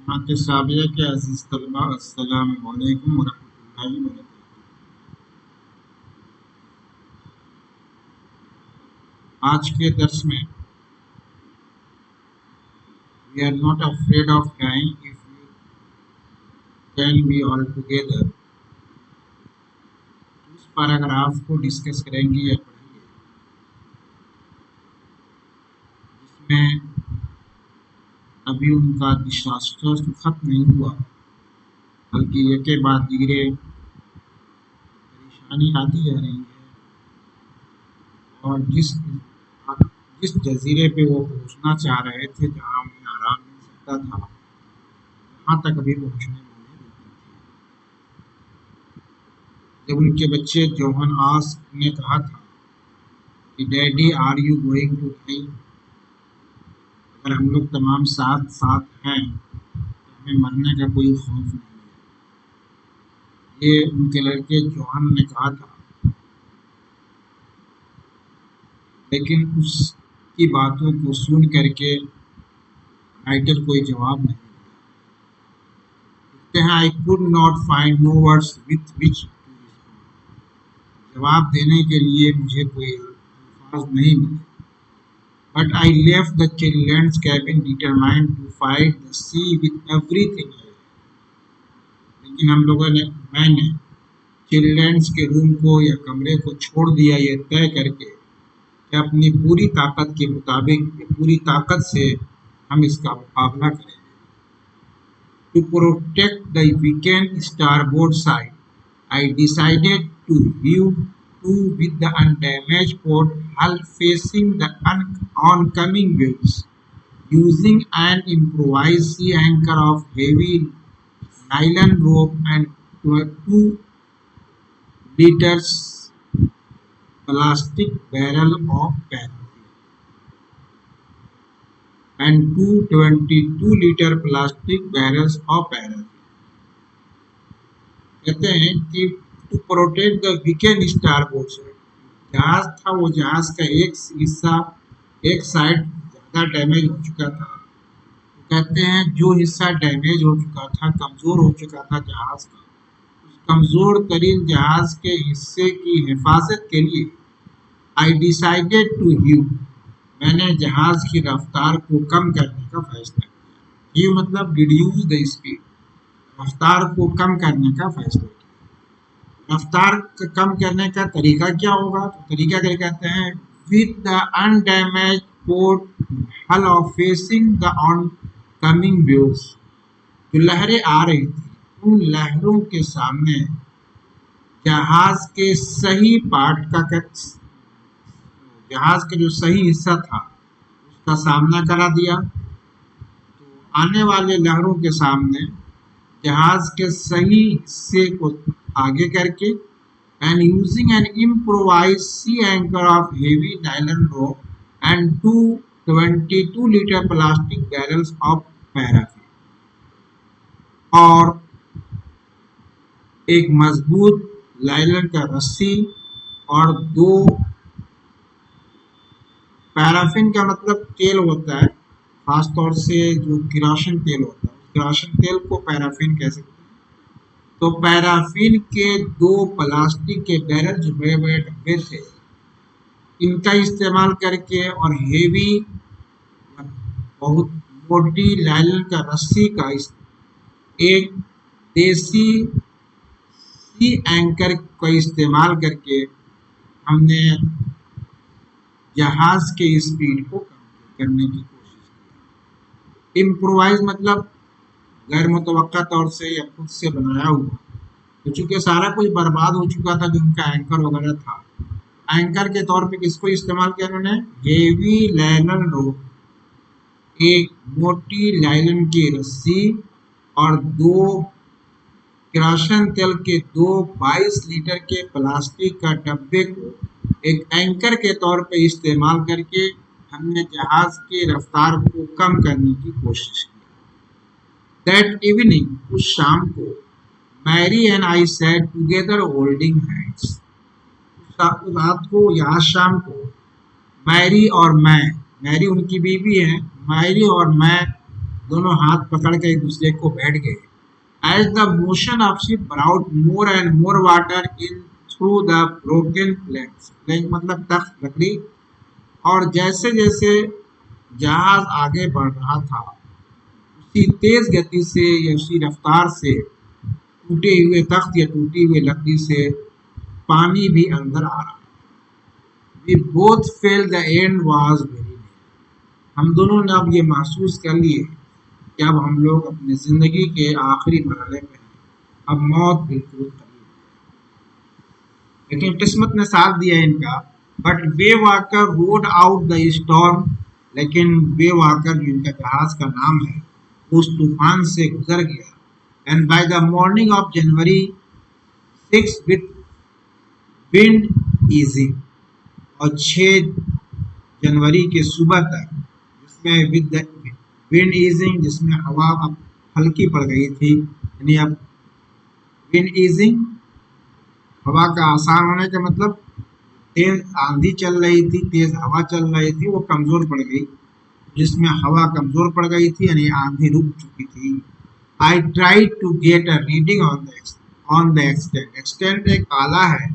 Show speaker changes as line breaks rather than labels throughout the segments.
के साबिया के अजीज तलबा अस्सलाम वालेकुम वरहमतुल्लाहि वबरकातुहू। आज के दर्स में we are not afraid of dying if you can be all together. उस पैराग्राफ को डिस्कस करेंगे या पढ़ेंगे जिसमें अभी उनका डिसास्टर खत्म नहीं हुआ, बल्कि एक के बाद धीरे परेशानी आती जा रही है और जिस जजीरे पे वो पहुंचना चाह रहे थे, जहां उन्हें आराम मिल सकता था, वहां तक अभी पहुंचने में उन्हें दिक्कत थी। जब उनके बच्चे जोहन आस ने कहा था कि daddy are you going to die, अगर हम लोग तमाम साथ साथ हैं तो हमें मरने का कोई खौफ नहीं है। ये उनके लड़के जोहन ने कहा था, लेकिन उसकी बातों को सुन करके राइटर कोई जवाब नहीं दिया। कहते हैं I could not find no words with which to respond. जवाब देने के लिए मुझे कोई अल्फाज नहीं मिले। But I left the children's cabin determined to fight the sea with everything. लेकिन मैंने चिल्ड्रंस के रूम को या कमरे को छोड़ दिया, ये तय करके कि अपनी पूरी ताकत के मुताबिक, पूरी ताकत से हम इसका मुकाबला करेंगे। To protect the weakened starboard side, I decided to view to with the undamaged port hull facing the oncoming waves, using an improvised sea anchor of heavy nylon rope and 2 liters plastic barrel of paraffin and 222-liter plastic barrels of paraffin। कहते हैं कि to protect the weakened starboard side, जहाज था वो जहाज का एक हिस्सा, एक साइड ज़्यादा डैमेज हो चुका था। तो कहते हैं जो हिस्सा डैमेज हो चुका था, कमज़ोर हो चुका था जहाज का, उस कमज़ोर तरीन जहाज के हिस्से की हिफाजत के लिए आई डिसाइडेड टू हीव, मैंने जहाज की रफ्तार को कम करने का फैसला किया। हीव मतलब रिड्यूस द स्पीड, रफ्तार को कम करने का फैसला किया। रफ्तार कम करने का तरीका क्या होगा? तो तरीका क्या कहते हैं, विद द अनडैमेज्ड पोर्ट हल of facing the oncoming waves. जो लहरें आ रही थी, उन लहरों के सामने जहाज के सही पार्ट का, जहाज का जो सही हिस्सा था उसका सामना करा दिया। तो आने वाले लहरों के सामने जहाज के सही हिस्से को आगे करके and using an improvised sea anchor of heavy nylon rope and 222-liter plastic barrels of paraffin, और एक मजबूत नायलॉन का रस्सी और 2 पैराफिन का मतलब तेल होता है, खासतौर से जो किरोसिन तेल होता है, किरोसिन तेल को पैराफिन कह सकते हैं। तो पैराफिन के 2 प्लास्टिक के बैरल, जो बड़े बड़े डब्बे थे, इनका इस्तेमाल करके और हेवी बहुत मोटी नायलॉन का रस्सी का एक देसी सी एंकर का इस्तेमाल करके हमने जहाज के स्पीड को कम करने की कोशिश की। इम्प्रोवाइज मतलब गैर मुतवक्का तौर से या खुद से बनाया हुआ। तो चूंकि सारा कुछ बर्बाद हो चुका था, जो उनका एंकर वगैरह था, एंकर के तौर पे किसको इस्तेमाल किया उन्होंने? हेवी नायलॉन रोप, एक मोटी नायलॉन की रस्सी और 2 किरोसिन तेल के 2 22 लीटर के प्लास्टिक का डब्बे को एक एंकर के तौर पे इस्तेमाल करके हमने जहाज की रफ्तार को कम करने की कोशिश की। That evening, उस शाम को, Mary and I sat together holding hands. रात को या शाम को मैरी और मैं, मैरी उनकी बीवी है, मैरी और मैं दोनों हाथ पकड़ के एक दूसरे को बैठ गए। As the motion of ship brought more and more water in through the broken planks, plank मतलब तख्त लकड़ी, और जैसे जैसे जहाज आगे बढ़ रहा था उसी तेज गति से या उसी रफ्तार से टूटे हुए तख्त या टूटी हुई लकड़ी से पानी भी अंदर आ रहा। We both felt the end was very near. हम दोनों ने अब ये महसूस कर लिए कि अब हम लोग अपनी जिंदगी के आखिरी मरहले में हैं, अब मौत बिल्कुल करीब है। लेकिन किस्मत ने साथ दिया इनका। But way walker road out the storm, लेकिन वे वाकर जिनका जहाज का नाम है उस तूफान से गुजर गया। And by the morning of January 6 with wind easing, और 6 जनवरी के सुबह तक जिसमें विद विंड ईजिंग, जिसमें हवा अब हल्की पड़ गई थी, यानी अब विंड ईजिंग हवा का आसान होने का मतलब तेज आंधी चल रही थी, तेज हवा चल रही थी, वो कमजोर पड़ गई। जिसमें हवा कमजोर पड़ गई थी यानी आंधी रुक चुकी थी। I try to get a reading on the sextant. Sextant एक आला है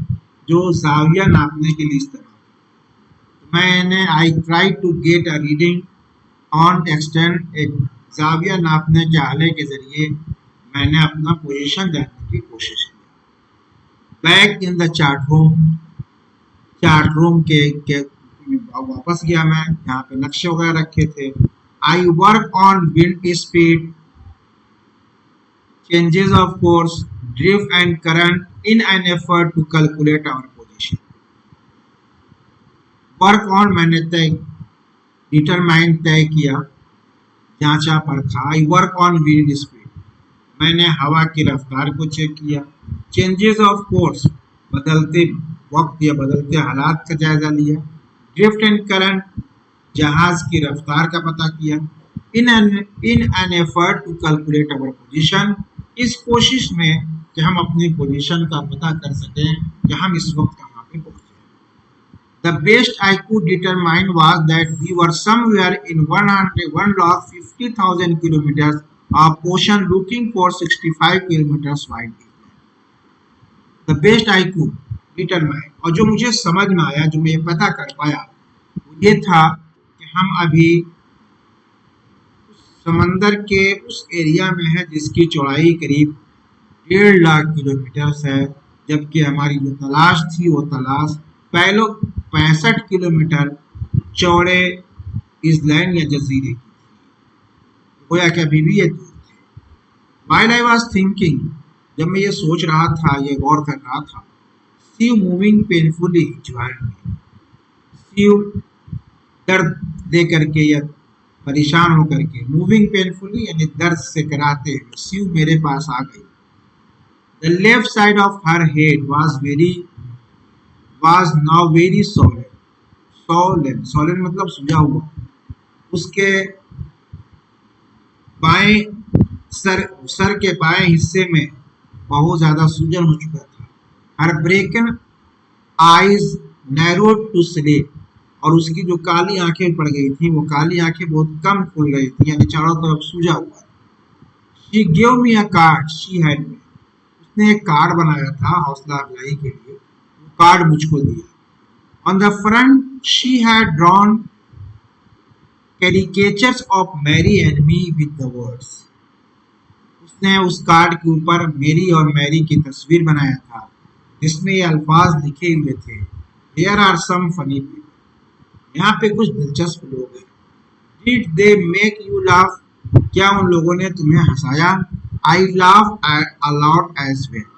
जो जाविया नापने के लिए इस्तेमाल। मैंने I try to get a reading on sextant, एक जाविया नापने के आले के जरिए मैंने अपना पोजीशन जानने की कोशिश की। Back in the chart room के वापस गया मैं, यहाँ पे नक्शे वगैरह रखे थे। I work on wind speed, changes of course, drift and current in an effort to calculate our position. Work on मैंने डिटरमाइन तय किया, जांचा परखा। आई वर्क ऑन विंड स्पीड, मैंने हवा की रफ्तार को चेक किया। चेंजेस ऑफ कोर्स, बदलते वक्त या बदलते हालात का जायजा लिया। ड्रिफ्ट एंड करंट, जहाज की रफ्तार का पता किया। In an effort to calculate our position, इस कोशिश में कि हम अपनी पोजीशन का पता कर सकें कि हम इस वक्त कहाँ पे पहुंचे। The best I could determine was that we were somewhere in 150,000 kilometers of ocean looking for 65 kilometers wide. The best I could determine, और जो मुझे समझ में आया, जो मैं पता कर पाया, वो ये था कि हम अभी समंदर के उस एरिया में है जिसकी चौड़ाई करीब 1.5 लाख किलोमीटर है, जबकि हमारी जो तलाश थी वो तलाश 65 किलोमीटर चौड़े इसलैंड या जजीरे की थी। गोया कि अभी भी ये दूर थे। While I was thinking, जब मैं ये सोच रहा था, ये गौर कर रहा था, Shiv moving painfully join me, Shiv दर्द दे करके या परेशान होकर के, मूविंग पेनफुली यानी दर्द से कराते हुए शिव मेरे पास आ गई। The left side of her head was now very swollen. Swollen मतलब सूजा हुआ। उसके बाएं सर के बाएं हिस्से में बहुत ज्यादा सूजन हो चुका था। Her broken eyes narrowed to sleep, और उसकी जो काली आंखें पड़ गई थी, वो काली आंखें बहुत कम खुल रही थी, यानी चारों तरफ सूजा हुआ। She gave me a card she had made. उसने एक कार्ड बनाया था हौसला अफजाई के लिए, वो कार्ड मुझको दिया। On the front she had drawn caricatures of Mary and me with the words. उसने उस कार्ड के ऊपर मेरी और मैरी की तस्वीर बनाया था, जिसमें ये अल्फाज लिखे हुए थे, There are some funny people. यहाँ पे कुछ दिलचस्प लोग हैं। Did they make you laugh? क्या उन लोगों ने तुम्हें हंसाया? I laughed a lot as well.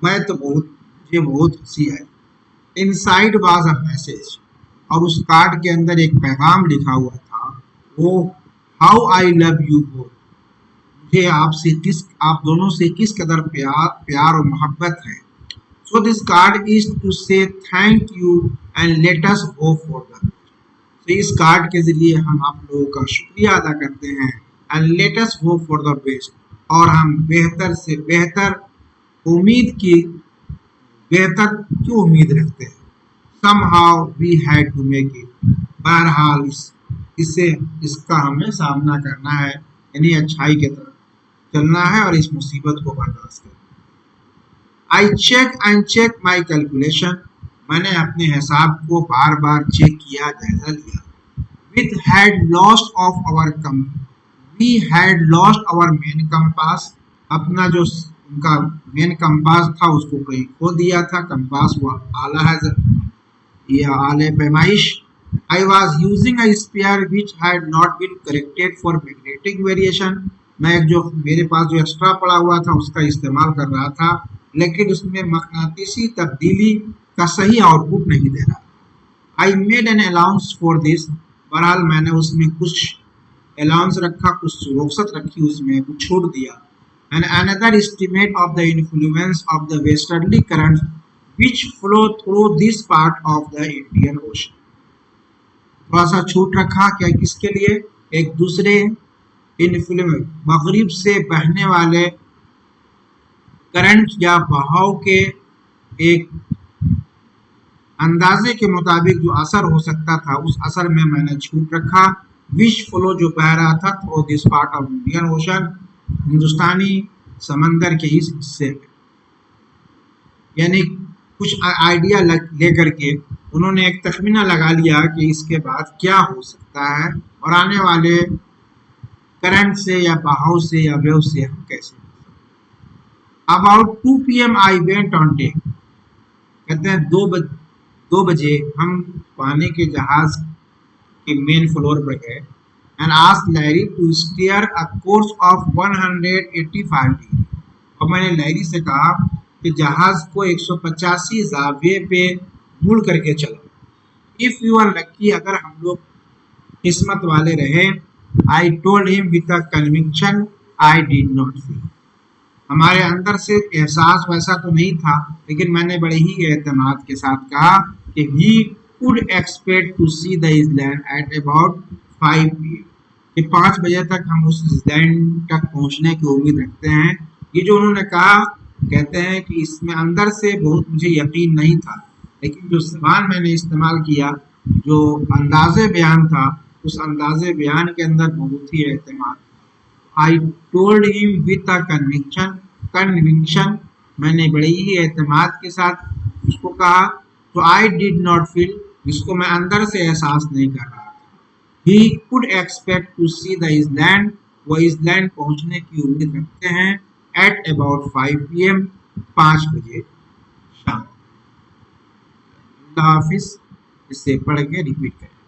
मुझे बहुत हंसी आई। Inside was a message, और उस कार्ड के अंदर एक पैगाम लिखा हुआ था, वो How I love you both. मुझे आप दोनों से किस कदर प्यार और मोहब्बत है। So this card is to say thank you and let us hope for the best. तो इस कार्ड के जरिए हम आप लोगों का शुक्रिया अदा करते हैं, and let us hope for the best, और हम बेहतर से बेहतर की उम्मीद रखते हैं। Somehow we had to make it. बहरहाल इसका हमें सामना करना है, यानी अच्छाई की तरफ चलना है और इस मुसीबत को बर्दाश्त करना। I check and check my calculation, मैंने अपने हिसाब को बार बार चेक किया, जायजा लिया। With had lost of our come we had lost our main compass, अपना जो उनका मेन कंपास था उसको कहीं खो दिया था। कंपास वो आला है, ये आले पैमाइश। I was using a spare which had not been corrected for magnetic variation, मैं जो मेरे पास जो एक्स्ट्रा पड़ा हुआ था उसका इस्तेमाल कर रहा था, लेकिन उसमें मकनातीसी तब्दीली का सही आउटपुट नहीं दे रहा। I made an allowance for this, बहरहाल मैंने उसमें कुछ अलाउंस रखा, कुछ रुख्सत रखी, उसमें कुछ छूट दिया। And another estimate of the influence of the westerly current which flow through this part of the Indian ocean, थोड़ा सा छूट रखा क्या, किसके लिए, एक दूसरे इन्फ्लुएंस मगरिब से बहने वाले करंट या बहाव के एक अंदाजे के मुताबिक जो असर हो सकता था उस असर में मैंने छूट रखा। विच फ्लो जो बह रहा था through this part of Indian Ocean, हिंदुस्तानी समंदर के इस हिस्से में, यानी कुछ आइडिया लेकर के उन्होंने एक तखमीना लगा लिया कि इसके बाद क्या हो सकता है और आने वाले करंट से या बहाव से या वेव से हम कैसे। About 2 PM I went on deck, कहते हैं 2 बजे हम पानी के जहाज के मेन फ्लोर पर गए। And asked Larry to steer a course of 185 degree, और मैंने लैरी से कहा कि जहाज को 185 जाविये पे मुड़ करके चलो। इफ यू आर लकी, अगर हम लोग किस्मत वाले रहे। I told him with a conviction I did not feel, हमारे अंदर से एहसास वैसा तो नहीं था, लेकिन मैंने बड़े ही एतमाद के साथ कहा कि he could expect to see the island at about 5 PM, कि 5 बजे तक हम उस आइलैंड तक पहुंचने की उम्मीद रखते हैं। ये जो उन्होंने कहा, कहते हैं कि इसमें अंदर से बहुत मुझे यकीन नहीं था, लेकिन जो ज़बान मैंने इस्तेमाल किया, जो अंदाज़े बयान था, उस अंदाज़े बयान के अंदर बहुत ही एतमाद। I told him with a conviction, मैंने बड़े ही एतमाद के साथ उसको कहा। तो आई डिड नॉट फील, जिसको मैं अंदर से एहसास नहीं कर रहा था। He could expect to see the island, वो आइलैंड पहुंचने की उम्मीद रखते हैं एट अबाउट 5 PM, 5 बजे शाम। अल्लाह हाफिज। इसे पढ़ के रिपीट करें।